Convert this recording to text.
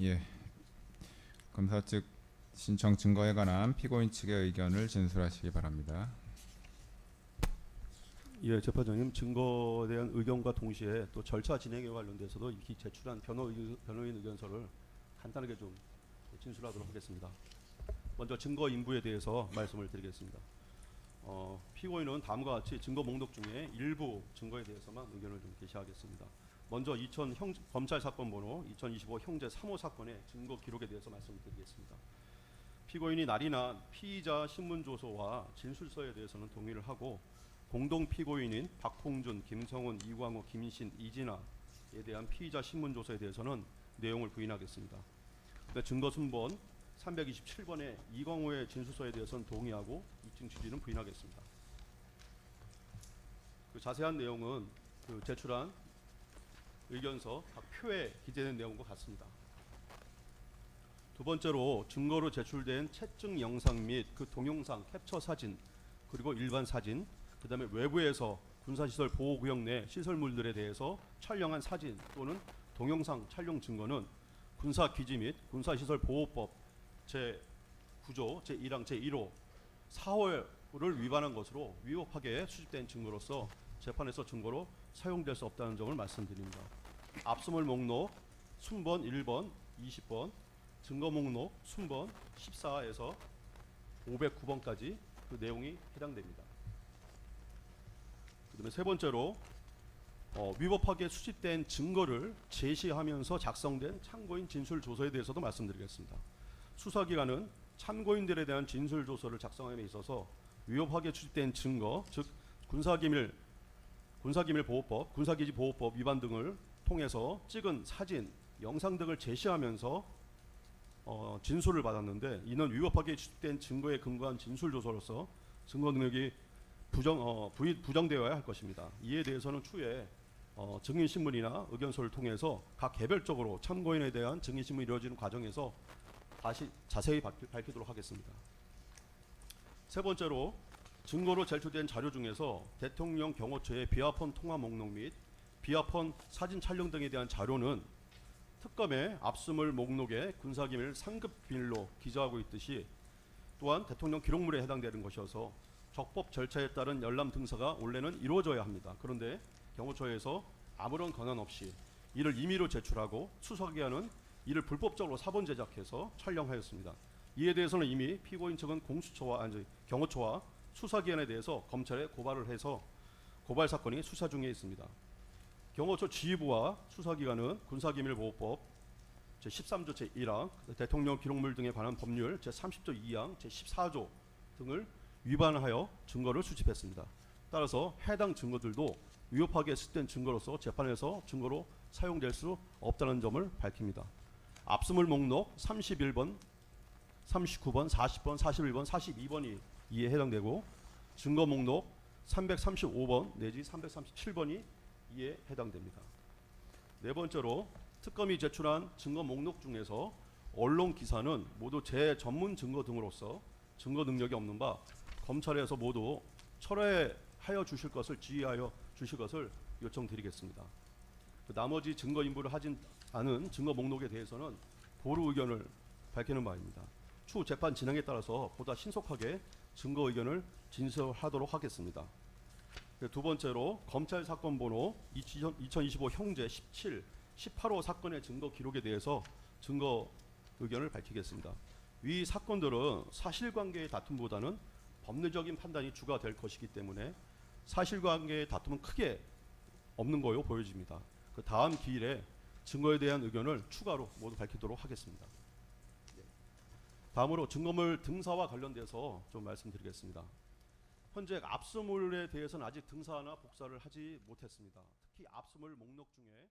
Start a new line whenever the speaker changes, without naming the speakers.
예, 검사 측 신청 증거에 관한 피고인 측의 의견을 진술하시기 바랍니다.
예, 재판장님, 증거에 대한 의견과 동시에 또 절차 진행에 관련돼서도 이 제출한 변호인 의견서를 간단하게 좀 진술하도록 하겠습니다. 먼저 증거 인부에 대해서 말씀을 드리겠습니다. 피고인은 다음과 같이 증거 목록 중에 일부 증거에 대해서만 의견을 좀 게시하겠습니다. 먼저 검찰 사건 번호 2025 형제 3호 사건의 증거 기록에 대해서 말씀을 드리겠습니다. 피고인이 날이나 피의자 신문조서와 진술서에 대해서는 동의를 하고 공동 피고인인 박홍준, 김성훈, 이광호, 김신, 이진아에 대한 피의자 신문조서에 대해서는 내용을 부인하겠습니다. 증거 순번 327번의 이광호의 진술서에 대해서는 동의하고 입증 취지는 부인하겠습니다. 그 자세한 내용은 그 제출한 의견서 각 표에 기재된 내용과 같습니다. 두 번째로 증거로 제출된 채증 영상 및 그 동영상 캡처 사진 그리고 일반 사진, 그 다음에 외부에서 군사시설 보호구역 내 시설물들에 대해서 촬영한 사진 또는 동영상 촬영 증거는 군사기지 및 군사시설 보호법 제9조 제1항 제1호 4호를 위반한 것으로 위법하게 수집된 증거로서 재판에서 증거로 사용될 수 없다는 점을 말씀드립니다. 압수물 목록 순번 1번, 20번, 증거 목록 순번 14에서 509번까지 그 내용이 해당됩니다. 그다음에 세 번째로 위법하게 수집된 증거를 제시하면서 작성된 참고인 진술조서에 대해서도 말씀드리겠습니다. 수사기관은 참고인들에 대한 진술조서를 작성함에 있어서 위법하게 수집된 증거, 즉 군사기밀보호법, 군사기지보호법 위반 등을 통해서 찍은 사진, 영상 등을 제시하면서 진술을 받았는데 이는 위법하게 수집된 증거에 근거한 진술조서로서 증거 능력이 부정되어야 할 것입니다. 이에 대해서는 추후에 증인신문이나 의견서를 통해서 각 개별적으로 참고인에 대한 증인신문이 이루어지는 과정에서 다시 자세히 밝히도록 하겠습니다. 세 번째로 증거로 제출된 자료 중에서 대통령 경호처의 비아폰 통화 목록 및 비아폰 사진 촬영 등에 대한 자료는 특검의 압수물 목록에 군사기밀 상급 비밀로 기재하고 있듯이 또한 대통령 기록물에 해당되는 것이어서 적법 절차에 따른 열람 등사가 원래는 이루어져야 합니다. 그런데 경호처에서 아무런 권한 없이 이를 임의로 제출하고 수사기관은 이를 불법적으로 사본 제작해서 촬영하였습니다. 이에 대해서는 이미 피고인 측은 경호처와 수사기관에 대해서 검찰에 고발을 해서 고발 사건이 수사 중에 있습니다. 경호처 지휘부와 수사기관은 군사기밀보호법 제13조 제1항, 대통령 기록물 등에 관한 법률 제30조 2항, 제14조 등을 위반하여 증거를 수집했습니다. 따라서 해당 증거들도 위법하게 수집된 증거로서 재판에서 증거로 사용될 수 없다는 점을 밝힙니다. 압수물 목록 31번, 39번, 40번, 41번, 42번이 이에 해당되고 증거 목록 335번 내지 337번이 이에 해당됩니다. 네 번째로 특검이 제출한 증거 목록 중에서 언론 기사는 모두 제 전문 증거 등으로서 증거 능력이 없는 바 검찰에서 모두 철회하여 주실 것을 지휘하여 주실 것을 요청드리겠습니다. 나머지 증거 인부를 하진 않은 증거 목록에 대해서는 보루 의견을 밝히는 바입니다. 추후 재판 진행에 따라서 보다 신속하게 증거 의견을 진술하도록 하겠습니다. 두 번째로 검찰 사건 번호 2025 형제 17, 18호 사건의 증거 기록에 대해서 증거 의견을 밝히겠습니다. 위 사건들은 사실관계의 다툼보다는 법리적인 판단이 주가 될 것이기 때문에 사실관계의 다툼은 크게 없는 거요 보여집니다. 그 다음 기일에 증거에 대한 의견을 추가로 모두 밝히도록 하겠습니다. 다음으로 증거물 등사와 관련돼서 좀 말씀드리겠습니다. 현재 압수물에 대해서는 아직 등사나 복사를 하지 못했습니다. 특히 압수물 목록 중에